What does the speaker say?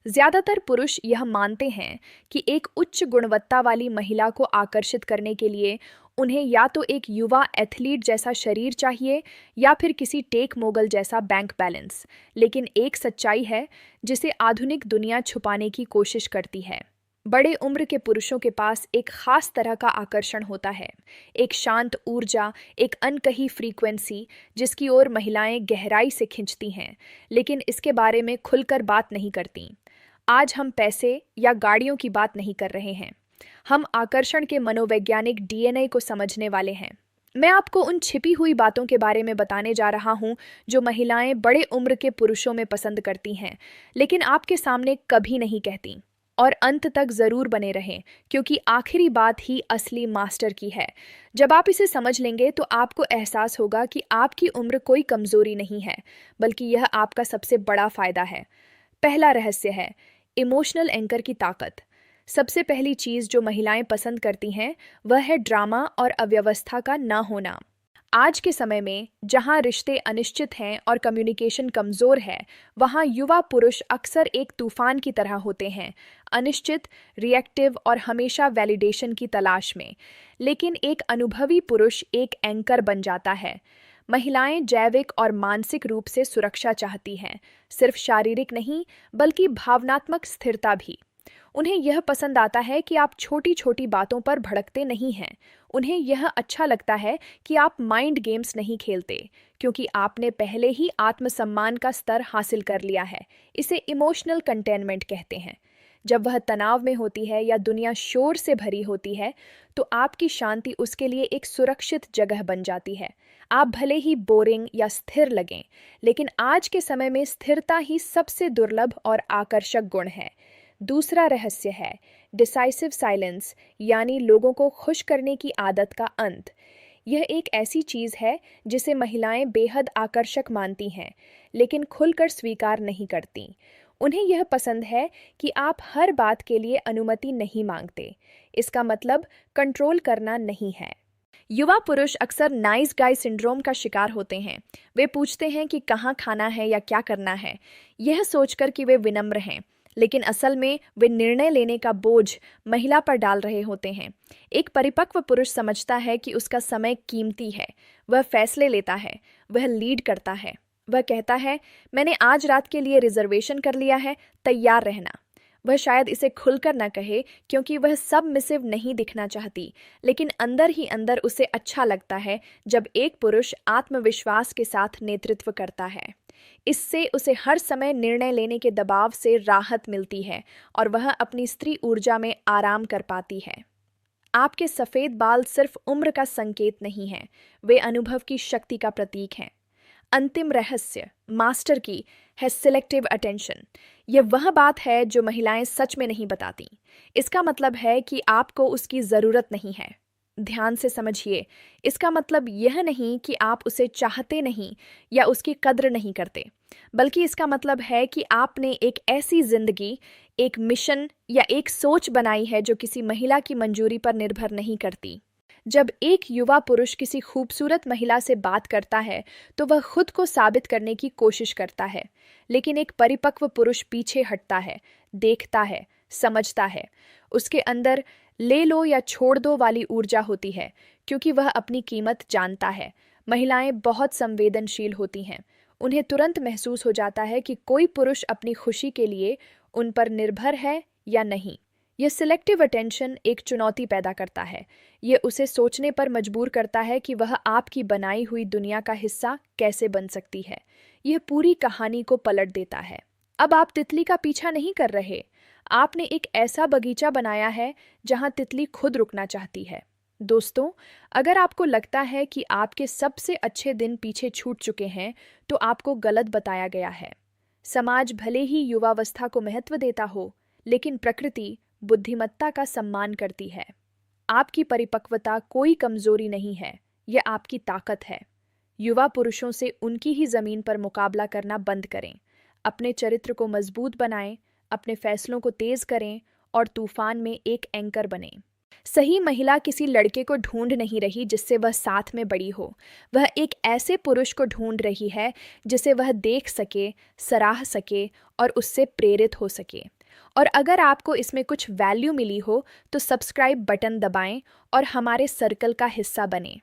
ज्यादातर पुरुष यह मानते हैं कि एक उच्च गुणवत्ता वाली महिला को आकर्षित करने के लिए उन्हें या तो एक युवा एथलीट जैसा शरीर चाहिए या फिर किसी टेक मोगल जैसा बैंक बैलेंस। लेकिन एक सच्चाई है जिसे आधुनिक दुनिया छुपाने की कोशिश करती है। बड़े उम्र के पुरुषों के पास एक खास तरह का आकर्षण होता है, एक शांत ऊर्जा, एक अनकही फ्रीक्वेंसी जिसकी ओर महिलाएं गहराई से खिंचती हैं, लेकिन इसके बारे में खुलकर बात नहीं करती। आज हम पैसे या गाड़ियों की बात नहीं कर रहे हैं, हम आकर्षण के मनोवैज्ञानिक डीएनए को समझने वाले हैं। मैं आपको उन छिपी हुई बातों के बारे में बताने जा रहा हूं जो महिलाएं बड़े उम्र के पुरुषों में पसंद करती हैं, लेकिन आपके सामने कभी नहीं कहती। और अंत तक जरूर बने रहें, क्योंकि आखिरी बात ही असली मास्टर की है। जब आप इसे समझ लेंगे तो आपको एहसास होगा कि आपकी उम्र कोई कमजोरी नहीं है, बल्कि यह आपका सबसे बड़ा फायदा है। पहला रहस्य है इमोशनल एंकर की ताकत। सबसे पहली चीज जो महिलाएं पसंद करती हैं वह है ड्रामा और अव्यवस्था का ना होना। आज के समय में जहां रिश्ते अनिश्चित हैं और कम्युनिकेशन कमजोर है, वहां युवा पुरुष अक्सर एक तूफान की तरह होते हैं, अनिश्चित, रिएक्टिव और हमेशा वैलिडेशन की तलाश में। लेकिन एक अनुभवी पुरुष एक एंकर बन जाता है। महिलाएं जैविक और मानसिक रूप से सुरक्षा चाहती हैं, सिर्फ शारीरिक नहीं बल्कि भावनात्मक स्थिरता भी। उन्हें यह पसंद आता है कि आप छोटी छोटी बातों पर भड़कते नहीं हैं। उन्हें यह अच्छा लगता है कि आप माइंड गेम्स नहीं खेलते, क्योंकि आपने पहले ही आत्मसम्मान का स्तर हासिल कर लिया है। इसे इमोशनल कंटेनमेंट कहते हैं। जब वह तनाव में होती है या दुनिया शोर से भरी होती है, तो आपकी शांति उसके लिए एक सुरक्षित जगह बन जाती है। आप भले ही बोरिंग या स्थिर लगें, लेकिन आज के समय में स्थिरता ही सबसे दुर्लभ और आकर्षक गुण है। दूसरा रहस्य है डिसाइसिव साइलेंस, यानी लोगों को खुश करने की आदत का अंत। यह एक ऐसी चीज है जिसे महिलाएं बेहद आकर्षक मानती हैं, लेकिन खुलकर स्वीकार नहीं करती। उन्हें यह पसंद है कि आप हर बात के लिए अनुमति नहीं मांगते। इसका मतलब कंट्रोल करना नहीं है। युवा पुरुष अक्सर नाइस गाय सिंड्रोम का शिकार होते हैं। वे पूछते हैं कि कहाँ खाना है या क्या करना है, यह सोचकर कि वे विनम्र हैं, लेकिन असल में वे निर्णय लेने का बोझ महिला पर डाल रहे होते हैं। एक परिपक्व पुरुष समझता है कि उसका समय कीमती है। वह फैसले लेता है, वह लीड करता है। वह कहता है, मैंने आज रात के लिए रिजर्वेशन कर लिया है, तैयार रहना। वह शायद इसे खुलकर न कहे, क्योंकि वह सबमिसिव नहीं दिखना चाहती, लेकिन अंदर ही अंदर उसे अच्छा लगता है जब एक पुरुष आत्मविश्वास के साथ नेतृत्व करता है। इससे उसे हर समय निर्णय लेने के दबाव से राहत मिलती है और वह अपनी स्त्री ऊर्जा में आराम कर पाती है। आपके सफेद बाल सिर्फ उम्र का संकेत नहीं है, वे अनुभव की शक्ति का प्रतीक हैं। अंतिम रहस्य मास्टर की है सिलेक्टिव अटेंशन। यह वह बात है जो महिलाएं सच में नहीं बताती। इसका मतलब है कि आपको उसकी जरूरत नहीं है। ध्यान से समझिए, इसका मतलब यह नहीं कि आप उसे चाहते नहीं या उसकी कद्र नहीं करते, बल्कि इसका मतलब है कि आपने एक ऐसी जिंदगी, एक मिशन या एक सोच बनाई है जो किसी महिला की मंजूरी पर निर्भर नहीं करती। जब एक युवा पुरुष किसी खूबसूरत महिला से बात करता है तो वह खुद को साबित करने की कोशिश करता है, लेकिन एक परिपक्व पुरुष पीछे हटता है, देखता है, समझता है। उसके अंदर ले लो या छोड़ दो वाली ऊर्जा होती है, क्योंकि वह अपनी कीमत जानता है। महिलाएं बहुत संवेदनशील होती हैं। उन्हें तुरंत महसूस हो जाता है कि कोई पुरुष अपनी खुशी के लिए उन पर निर्भर है या नहीं। यह सिलेक्टिव अटेंशन एक चुनौती पैदा करता है। यह उसे सोचने पर मजबूर करता है कि वह आपकी बनाई हुई दुनिया का हिस्सा कैसे बन सकती है। यह पूरी कहानी को पलट देता है। अब आप तितली का पीछा नहीं कर रहे, आपने एक ऐसा बगीचा बनाया है जहां तितली खुद रुकना चाहती है। दोस्तों, अगर आपको लगता है कि आपके सबसे अच्छे दिन पीछे छूट चुके हैं, तो आपको गलत बताया गया है। समाज भले ही युवावस्था को महत्व देता हो, लेकिन प्रकृति बुद्धिमत्ता का सम्मान करती है। आपकी परिपक्वता कोई कमजोरी नहीं है, यह आपकी ताकत है। युवा पुरुषों से उनकी ही जमीन पर मुकाबला करना बंद करें। अपने चरित्र को मजबूत बनाएं, अपने फैसलों को तेज करें और तूफान में एक एंकर बनें। सही महिला किसी लड़के को ढूंढ नहीं रही जिससे वह साथ में बड़ी हो। वह एक ऐसे पुरुष को ढूंढ रही है जिसे वह देख सके, सराह सके और उससे प्रेरित हो सके। और अगर आपको इसमें कुछ वैल्यू मिली हो तो सब्सक्राइब बटन दबाएं और हमारे सर्कल का हिस्सा बनें।